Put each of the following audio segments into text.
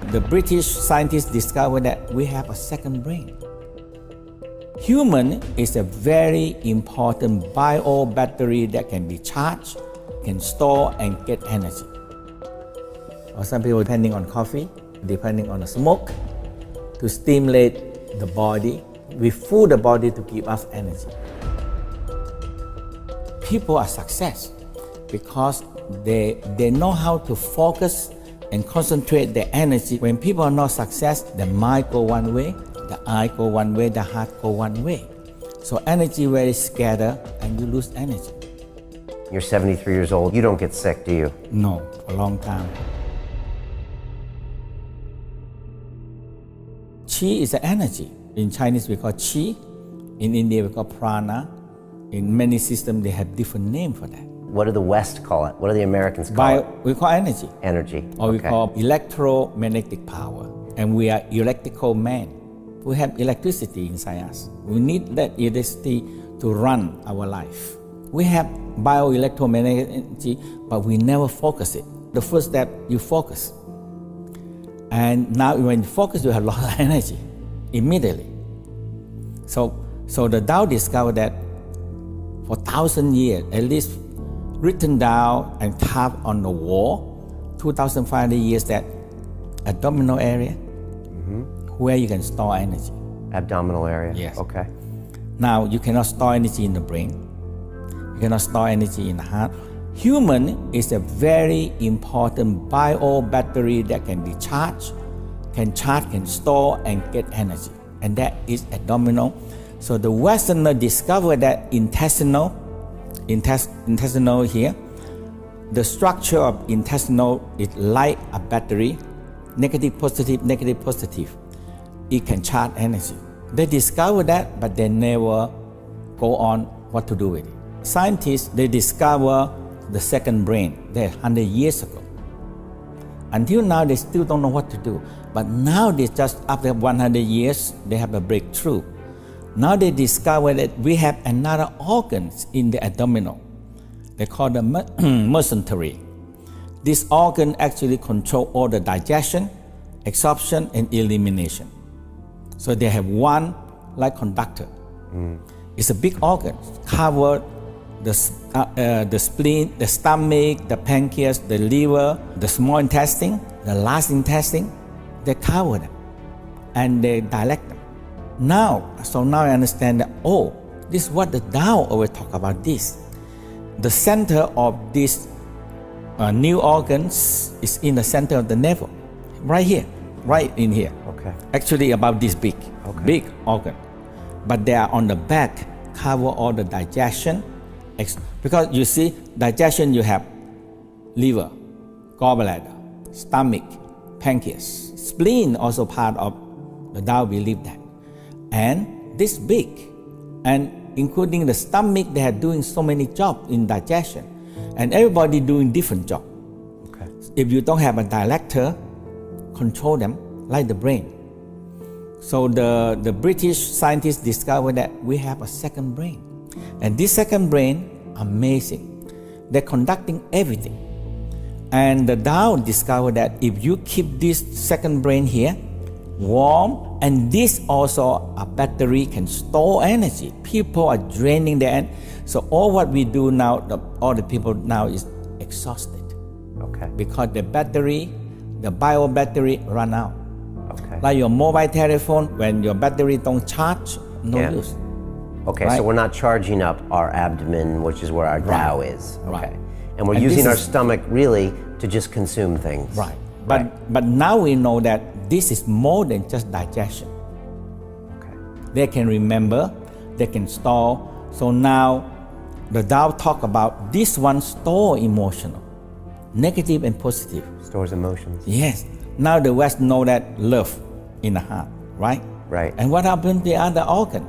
The British scientists discovered that we have a second brain. Human is a very important bio battery that can be charged, can store and get energy. Or some people depending on coffee, depending on the smoke, to stimulate the body. We fool the body to give us energy. People are success because they know how to focus and concentrate their energy. When people are not success, the mind go one way, the eye go one way, the heart go one way. So energy very scattered and you lose energy. You're 73 years old. You don't get sick, do you? No, a long time. Qi is an energy. In Chinese we call Qi. In India we call prana. In many systems they have different name for that. What do the West call it? What do the Americans call it? We call energy. Energy. Or we call electromagnetic power. And we are electrical man. We have electricity inside us. We need that electricity to run our life. We have bioelectromagnetic energy, but we never focus it. The first step, you focus. And now when you focus, you have a lot of energy immediately. So the Tao discovered that for 1,000 years, at least written down and carved on the wall, 2,500 years, that abdominal area, where you can store energy. Abdominal area? Yes. Okay. Now, you cannot store energy in the brain. You cannot store energy in the heart. Human is a very important bio battery that can be charged, can store and get energy. And that is abdominal. So the Westerner discovered that intestinal here, the structure of intestinal is like a battery, negative, positive. It can charge energy. They discovered that, but they never go on what to do with it. Scientists, they discover the second brain, that 100 years ago. Until now, they still don't know what to do. But now, they just after 100 years, they have a breakthrough. Now they discover that we have another organs in the abdominal. They call the mesentery. This organ actually control all the digestion, absorption, and elimination. So they have one like conductor. It's a big organ, cover the spleen, the stomach, the pancreas, the liver, the small intestine, the large intestine. They cover them and they dilate them. Now I understand that, this is what the Tao always talk about this. The center of these new organs is in the center of the navel, right here, right in here. Okay. Actually about this big, big organ. But they are on the back, cover all the digestion. Because you see, digestion you have liver, gallbladder, stomach, pancreas, spleen also part of the Tao believe that. And this big, and including the stomach, they are doing so many jobs in digestion. And everybody doing different job. Okay. If you don't have a director, control them like the brain. So the British scientists discovered that we have a second brain. And this second brain, amazing. They're conducting everything. And the Tao discovered that if you keep this second brain here, warm, and this also a battery can store energy. People are draining their energy. So all what we do now, all the people now is exhausted. Okay. Because the battery, the bio battery run out. Okay. Like your mobile telephone, when your battery don't charge, no use. Okay, right? So we're not charging up our abdomen, which is where our Tao is. Okay. Right. And we're using our stomach really to just consume things. Right. But now we know that this is more than just digestion. Okay. They can remember, they can store. So now the Tao talk about this one store emotional, negative and positive. Stores emotions. Yes. Now the West know that love in the heart, right? Right. And what happened to the other organ?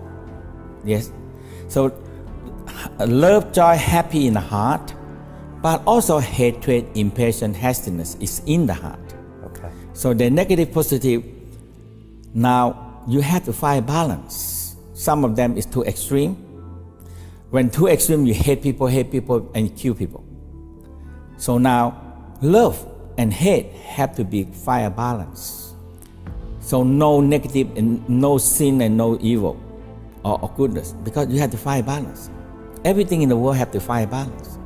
Yes. So love, joy, happy in the heart, but also hatred, impatience, hastiness is in the heart. Okay. So the negative, positive, now you have to find balance. Some of them is too extreme. When too extreme, you hate people and kill people. So now love and head have to be fire balance. So no negative and no sin and no evil or goodness, because you have to fire balance. Everything in the world have to fire balance.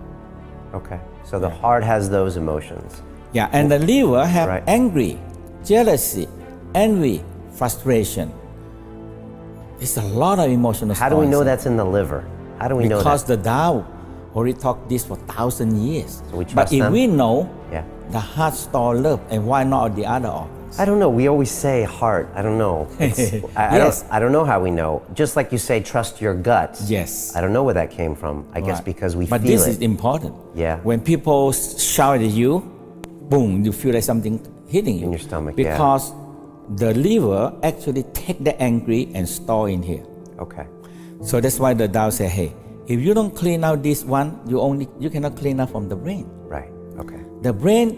Okay. So the heart has those emotions. Yeah, and the liver have Right. angry, jealousy, envy, frustration. It's a lot of emotional. How do we know stories. that's in the liver? How do we know Because that? the Tao already talked this for 1,000 years. So we but trust if them? we know Yeah. the heart store love, and why not the other organs? I don't know. We always say heart. I don't know. Yes. I don't know how we know. Just like you say, trust your gut. Yes. I don't know where that came from. I guess Right. because we But feel this it. is important. Yeah. When people shout at you, boom, you feel like something hitting you. In your stomach, yeah. Because the liver actually take the angry and store in here. Okay. So that's why the Tao say, hey, if you don't clean out this one, you cannot clean out from the brain. Right. Okay. The brain,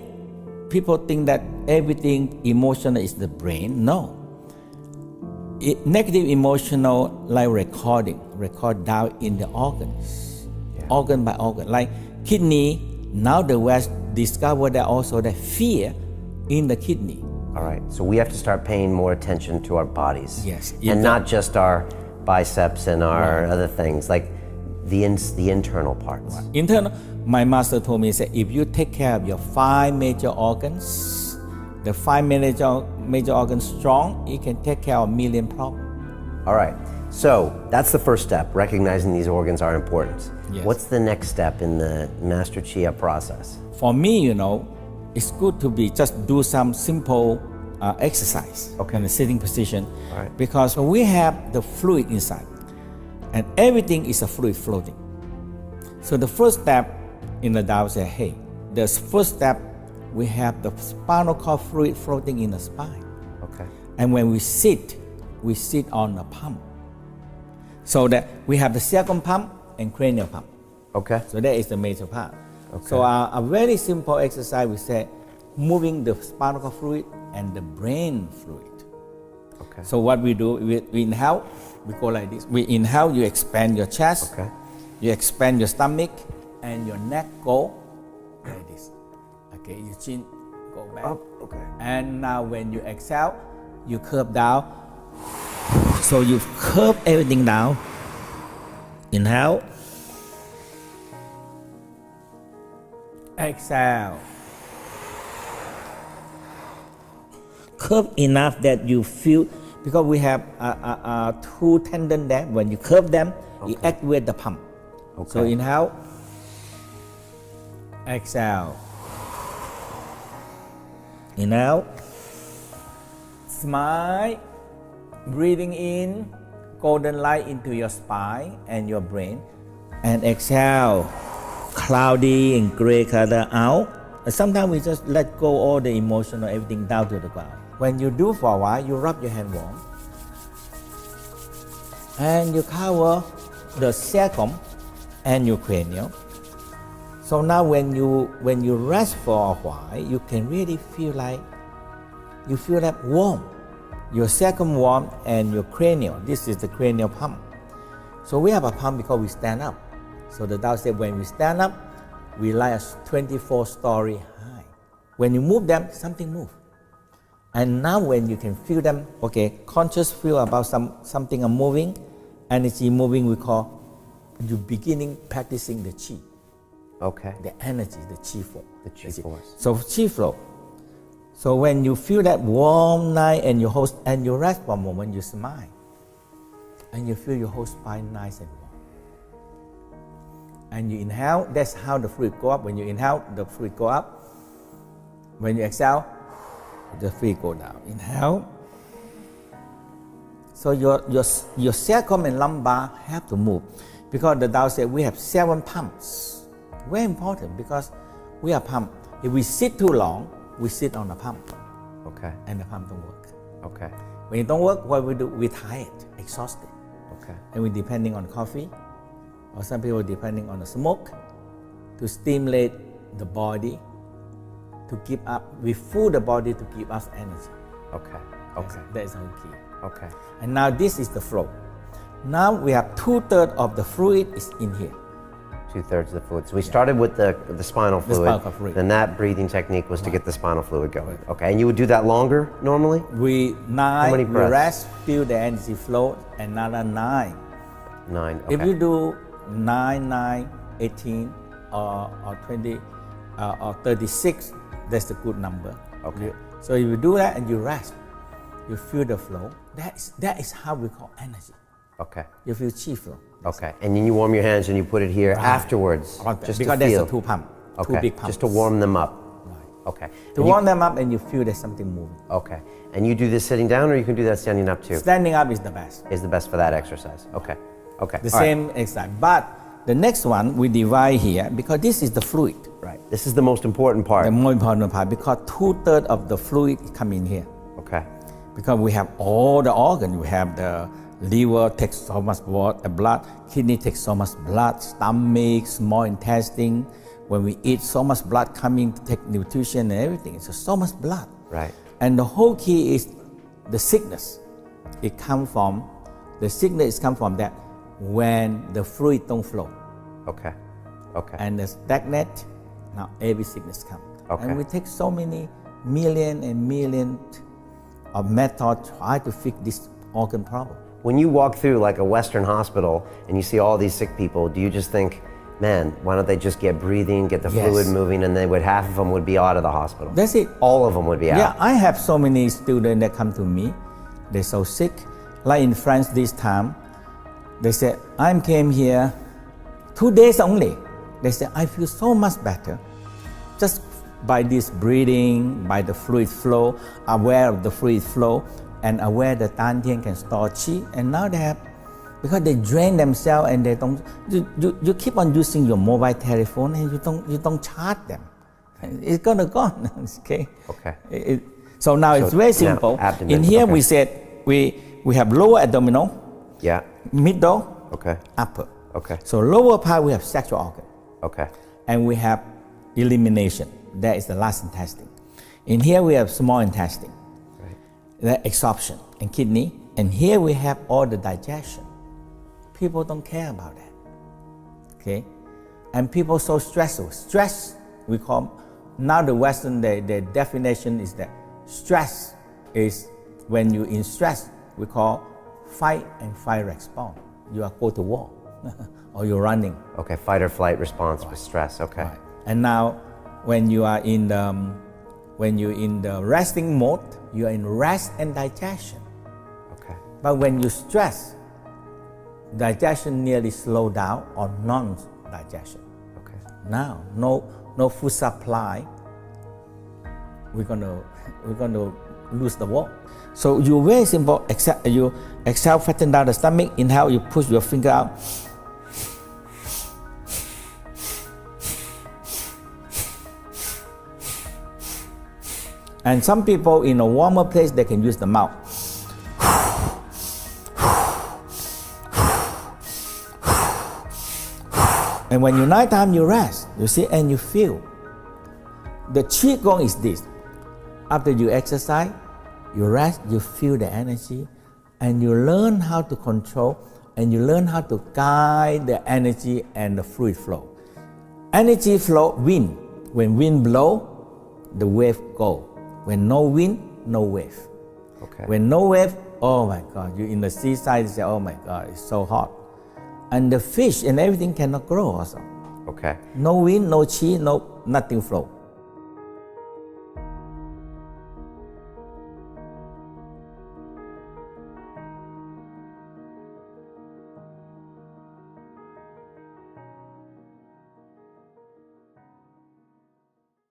people think that everything emotional is the brain. No. Negative emotional like record down in the organs, organ by organ. Like kidney, now the West discovered that also the fear in the kidney. All right. So we have to start paying more attention to our bodies. Yes. And not just our biceps and our other things, like the internal parts. Internal, my master told me, say, if you take care of your 5 major organs, the 5 major organs strong, you can take care of 1,000,000 problems. All right. So that's the first step, recognizing these organs are important. Yes. What's the next step in the Master Chia process? For me, it's good to be just do some simple exercise in a sitting position, Right. because we have the fluid inside, and everything is a fluid floating. So the first step in the Tao say, hey, the first step, we have the spinal cord fluid floating in the spine. Okay. And when we sit on the pump. So that we have the sacrum pump and cranial pump. Okay. So that is the major part. Okay. So a very simple exercise, we say, moving the spinal cord fluid and the brain fluid. Okay. So what we do, we inhale, we go like this. We inhale, you expand your chest, Okay. you expand your stomach, and your neck go like this. Okay, your chin go back. Up. Okay. And now when you exhale, you curve down. So you curve everything down. Inhale. Exhale. Curve enough that you feel, because we have 2 tendons there. When you curve them, you activate the pump. Okay. So inhale. Exhale. Inhale. Smile. Breathing in golden light into your spine and your brain. And exhale. Cloudy and gray color out. Sometimes we just let go all the emotional everything down to the ground. When you do for a while, you rub your hand warm. And you cover the sacrum and your cranial. So now when you rest for a while, you can really feel like warm. Your sacrum warm and your cranial. This is the cranial pump. So we have a pump because we stand up. So the Tao said when we stand up, we like a 24-story high. When you move them, something moves. And now when you can feel them, conscious feel about something are moving, energy moving, we call, you beginning practicing the Qi. Okay. The energy, the Qi flow. The Qi force. So Qi flow. So when you feel that warm night and you rest for a moment, you smile. And you feel your whole spine nice and warm. And you inhale, that's how the fluid go up. When you inhale, the fluid go up. When you exhale, the fluid go down. Inhale. So your sacrum and lumbar have to move. Because the Tao said we have 7 pumps. Very important, because we are pump. If we sit too long, we sit on the pump. Okay. And the pump don't work. Okay. When it don't work, what we do? We're tired, exhausted. Okay. And we're depending on coffee, or some people depending on the smoke to stimulate the body to keep up. We fool the body to give us energy. Okay. Okay. That is our key. Okay. And now this is the flow. Now we have 2/3 of the fluid is in here. 2/3 of the fluid. So we started with the spinal fluid. spinal fluid. Then that breathing technique was to get the spinal fluid going. Okay, and you would do that longer normally? We many we breaths? rest, feel the energy flow, another 9. 9. Okay. If you do 9, 9, 18, or 20, or 36, that's a good number. Okay. So if you do that and you rest, you feel the flow. That is how we call energy. Okay. You feel chi flow. Okay. And then you warm your hands and you put it here afterwards, just because to feel. there's a 2 pump, Okay. 2 big pumps. Just to warm them up. Right. Okay. To And warm them up and you feel there's something moving. Okay. And you do this sitting down, or you can do that standing up too? Standing up is the best. Is the best for that exercise. Okay. Okay. The All right. same exercise. But the next one we divide here because this is the fluid. Right. This is the most important part. The more important part because 2/3 of the fluid come in here. Okay. Because we have all the organs. We have the liver takes so much blood, kidney takes so much blood, stomach, small intestine. When we eat, so much blood coming to take nutrition and everything. It's so much blood. Right. And the whole key is the sickness. The sickness come from that when the fluid don't flow. Okay. Okay. And the stagnant, now every sickness comes. Okay. And we take so many million and million of methods try to fix this organ problem. When you walk through like a Western hospital and you see all these sick people, do you just think, man, why don't they just get breathing, get the Yes. fluid moving, and half of them would be out of the hospital? That's it. All of them would be out. Yeah, I have so many students that come to me. They're so sick. Like in France this time, they said, I came here 2 days only. They said, I feel so much better. Just by this breathing, by the fluid flow, aware of the fluid flow, and aware that Dantian can store chi. And now they have, because they drain themselves and they don't, you keep on using your mobile telephone and you don't charge them. It's gonna gone, okay? Okay. So now it's very simple. Abdomen, In here okay. we said we have lower abdominal, Yeah. middle, Okay. upper. Okay. So lower part we have sexual organ. Okay. And we have elimination. That is the last intestine. In here we have small intestine, Right. the absorption and kidney. And here we have all the digestion. People don't care about that. Okay? And people so stressful. Stress, we call, now the Western, the definition is that stress is when you're in stress, we call fight and flight response. You are go to war or you're running. Okay. Fight or flight response with stress. Okay. Right. And now, when you are when you're in the resting mode, you are in rest and digestion. Okay. But when you stress, digestion nearly slow down or non-digestion. Okay. Now, no food supply. We're gonna lose the war. So you very simple. You exhale, fatten down the stomach. Inhale, you push your finger out. And some people in a warmer place, they can use the mouth. And when you're nighttime, you rest, you see, and you feel. The qigong is this. After you exercise, you rest, you feel the energy, and you learn how to control, and you learn how to guide the energy and the fluid flow. Energy flow, wind. When wind blow, the wave go. When no wind, no wave. Okay. When no wave, oh my God, you're in the seaside, you say, oh my God, it's so hot. And the fish and everything cannot grow also. Okay. No wind, no chi, nothing flow.